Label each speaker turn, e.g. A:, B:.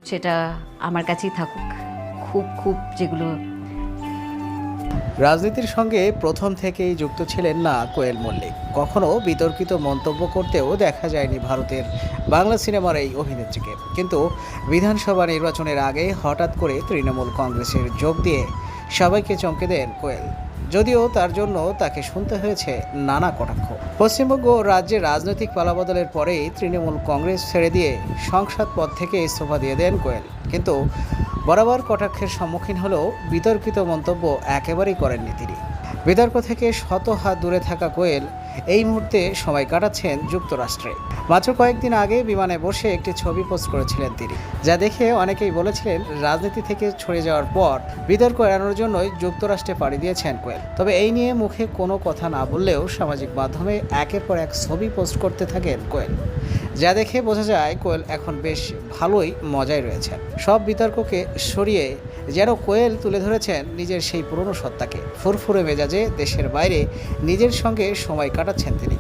A: সেটা আমার কাছেই থাকুক। খুব খুব যেগুলো
B: রাজনীতির সঙ্গে প্রথম থেকেই যুক্ত ছিলেন না কোয়েল মল্লিক। কখনো বিতর্কিত মন্তব্য করতেও দেখা যায়নি ভারতের বাংলা সিনেমার এই অভিনেত্রীকে। কিন্তু বিধানসভা নির্বাচনের আগে হঠাৎ করে তৃণমূল কংগ্রেসের যোগ দিয়ে সবাইকে চমকে দেন কোয়েল। যদিও তার জন্য তাকে শুনতে হয়েছে নানা কটাক্ষ। পশ্চিমবঙ্গ ও রাজ্যে রাজনৈতিক পালাবদলের পরেই তৃণমূল কংগ্রেস ছেড়ে দিয়ে সংসদ পদ থেকে ইস্তফা দিয়ে দেন কোয়েল। কিন্তু বরাবর কটাক্ষের সম্মুখীন হলেও বিতর্কিত মন্তব্য একেবারেই করেননি তিনি। বিতর্ক থেকে শত হাত দূরে থাকা কোয়েল এই মুহূর্তে সময় কাটাচ্ছেন যুক্তরাষ্ট্রে। মাত্র কয়েকদিন আগে বিমানে বসে একটি ছবি পোস্ট করেছিলেন তিনি, যা দেখে অনেকেই বলেছিলেন রাজনীতি থেকে সরে যাওয়ার পর বিতর্ক এড়ানোর জন্যই যুক্তরাষ্ট্রে পাড়ি দিয়েছেন কোয়েল। তবে এই নিয়ে মুখে কোনো কথা না বললেও সামাজিক মাধ্যমে একের পর এক ছবি পোস্ট করতে থাকেন কোয়েল, যা দেখে বোঝা যায় কোয়েল এখন বেশ ভালোই মজায় রয়েছেন। সব বিতর্ককে সরিয়ে যেন কোয়েল তুলে ধরেছেন নিজের সেই পুরনো সত্তাকে। ফুরফুরে মেজাজে দেশের বাইরে নিজের সঙ্গে সময় কাটাচ্ছেন তিনি।